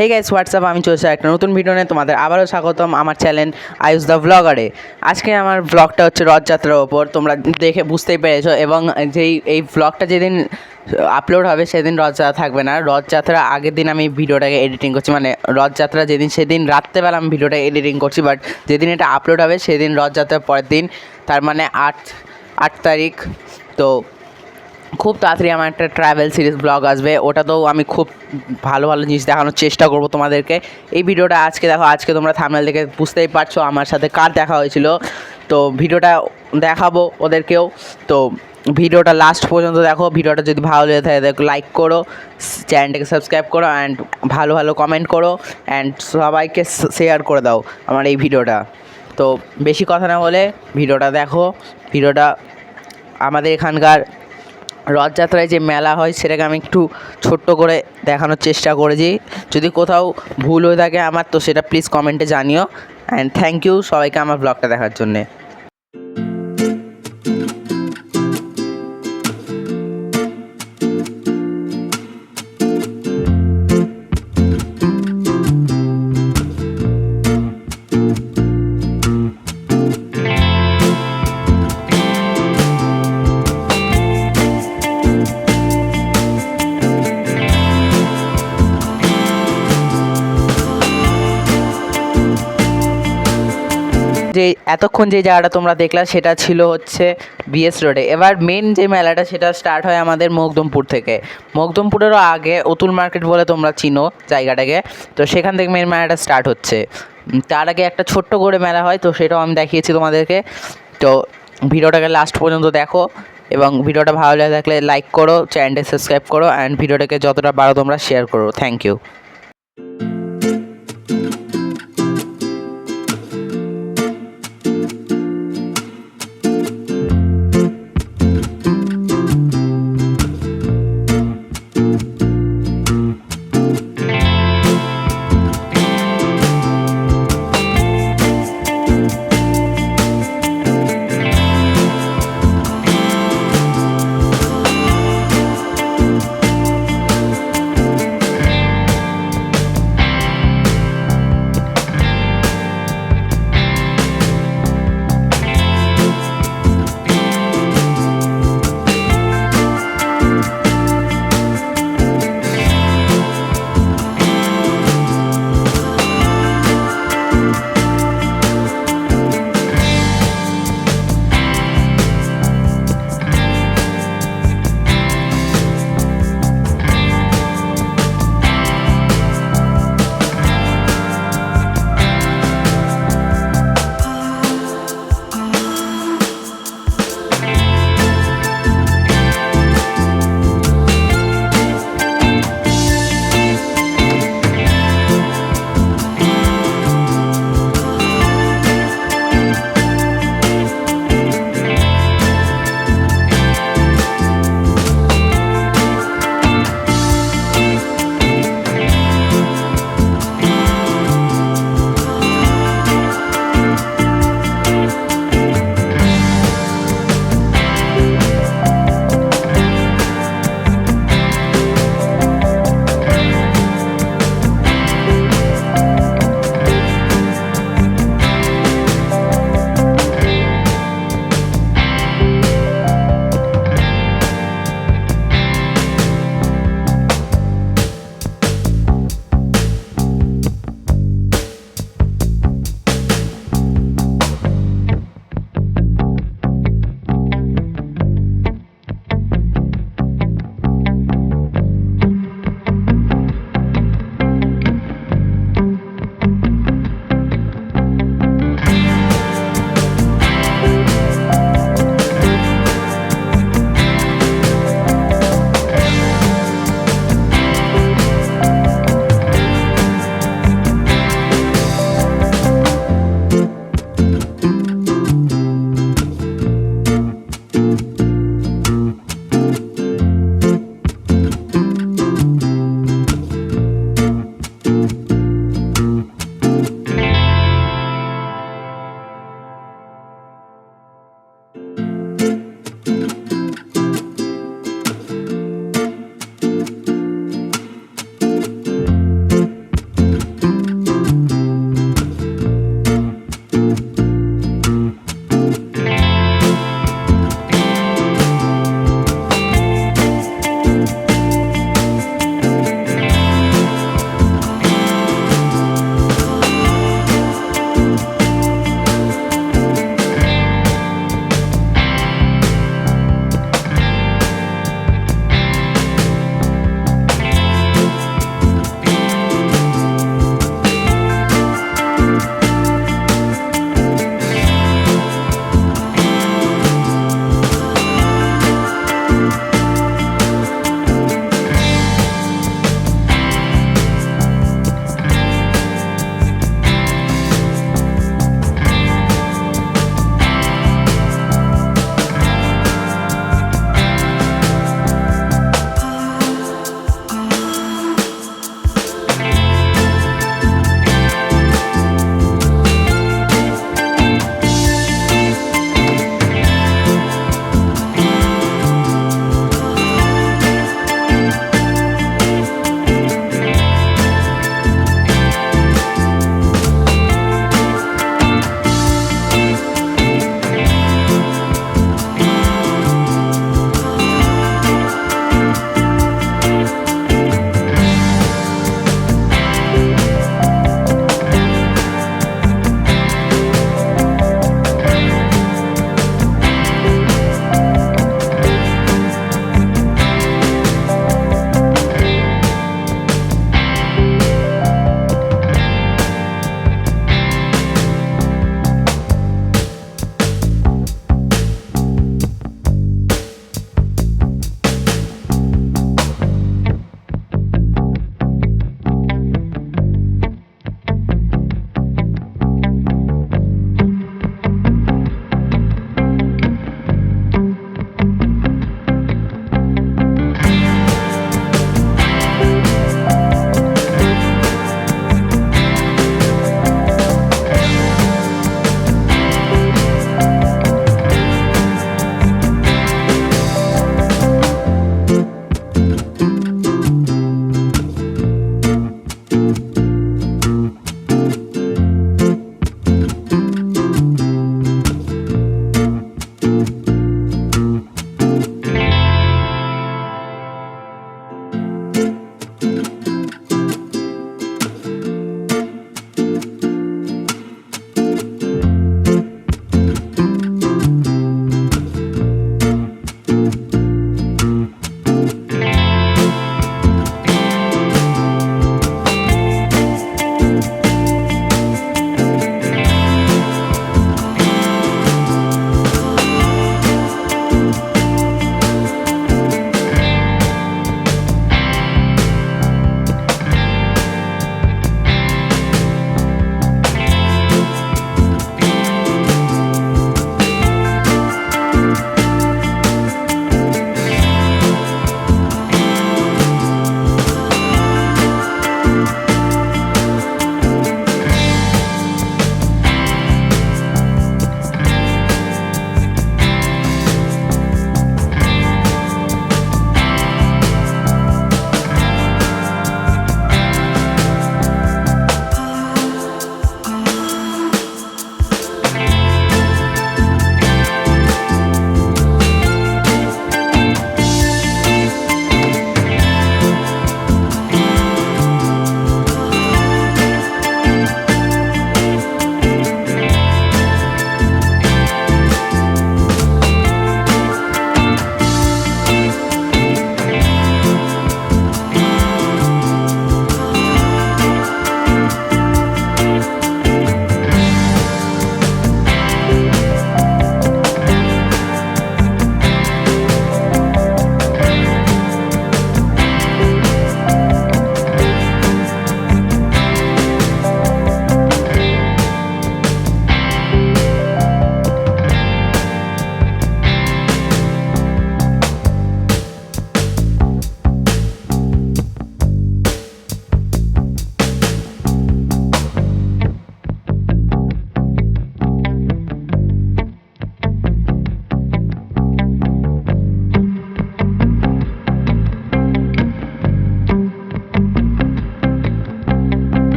Hey guys WhatsApp, আমি চলছে একটা নতুন ভিডিও নিয়ে তোমাদের আবারও স্বাগতম আমার চ্যানেল আয়ুষ দ্য ব্লগারে। আজকে আমার ব্লগটা হচ্ছে রথযাত্রার ওপর, তোমরা দেখে বুঝতেই পেরেছো। এবং এই ব্লগটা যেদিন আপলোড হবে সেদিন রথযাত্রা থাকবে না। রথযাত্রা আগের দিন আমি ভিডিওটাকে এডিটিং করছি, মানে রথযাত্রা সেদিন রাত্রেবেলা আমি ভিডিওটা এডিটিং করছি, বাট যেদিন এটা আপলোড হবে সেদিন রথযাত্রার পরের দিন, তার মানে 8 তারিখ। তো খুব তাড়াতাড়ি আমার একটা ট্রাভেল সিরিজ ব্লগ আসবে, ওটাতেও আমি খুব ভালো ভালো জিনিস দেখানোর চেষ্টা করব তোমাদেরকে। এই ভিডিওটা আজকে দেখো, আজকে তোমরা থাম্বনেল দেখে বুঝতেই পারছো আমার সাথে কার দেখা হয়েছিল। তো ভিডিওটা দেখাবো ওদেরকেও। তো ভিডিওটা লাস্ট পর্যন্ত দেখো। ভিডিওটা যদি ভালো লেগে থাকে দেখো, লাইক করো, চ্যানেলটাকে সাবস্ক্রাইব করো, অ্যান্ড ভালো ভালো কমেন্ট করো, অ্যান্ড সবাইকে শেয়ার করে দাও আমার এই ভিডিওটা। তো বেশি কথা না বলে ভিডিওটা দেখো। ভিডিওটা আমাদের এখানকার রথযাত্রায় যে মেলা হয় সেটাকে আমি একটু ছোট্ট করে দেখানোর চেষ্টা করেছি। যদি কোথাও ভুল হয়ে থাকে আমার, তো সেটা প্লিজ কমেন্টে জানিও। অ্যান্ড থ্যাংক ইউ সবাইকে আমার ব্লগটা দেখার জন্যে। যে এতক্ষণ যে জায়গাটা তোমরা দেখলা সেটা ছিল হচ্ছে বিএস রোডে। এবার মেন যে মেলাটা সেটা স্টার্ট হয় আমাদের মকদমপুর থেকে। মকদমপুরেরও আগে অতুল মার্কেট বলে তোমরা চিনো জায়গাটাকে, তো সেখান থেকে মেন মেলাটা স্টার্ট হচ্ছে। তার আগে একটা ছোট্ট করে মেলা হয়, তো সেটাও আমি দেখিয়েছি তোমাদেরকে। তো ভিডিওটাকে লাস্ট পর্যন্ত দেখো, এবং ভিডিওটা ভালো লেগে থাকলে লাইক করো, চ্যানেলটা সাবস্ক্রাইব করো, অ্যান্ড ভিডিওটাকে যতটা পারো তোমরা শেয়ার করো। Thank you.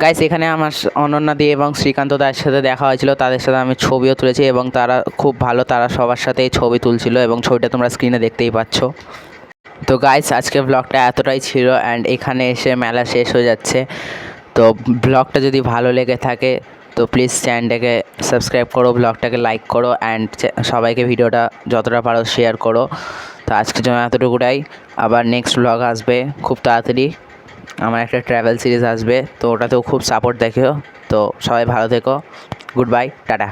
গাইস এখানে আমার অনন্যা দি এবং শ্রীকান্ত দার সাথে দেখা হয়েছিল, তাদের সাথে আমি ছবিও তুলেছি এবং তারা খুব ভালো, তারা সবার সাথেই ছবি তুলছিল এবং ছবিটা তোমরা স্ক্রিনে দেখতেই পাচ্ছ। তো গাইস আজকে ব্লগটা এতটাই ছিল অ্যান্ড এখানে এসে মেলা শেষ হয়ে যাচ্ছে। তো ব্লগটা যদি ভালো লেগে থাকে তো প্লিজ চ্যানেলটাকে সাবস্ক্রাইব করো, ব্লগটাকে লাইক করো অ্যান্ড সবাইকে ভিডিওটা যতটা পারো শেয়ার করো। তো আজকের জন্য এতটুকুটাই, আবার নেক্সট ব্লগ আসবে খুব তাড়াতাড়ি, আমার একটা ট্র্যাভেল সিরিজ আসবে, তো ওটাতেও খুব সাপোর্ট দেখো। তো সবাই ভালো থেকো, গুড বাই, টাটা।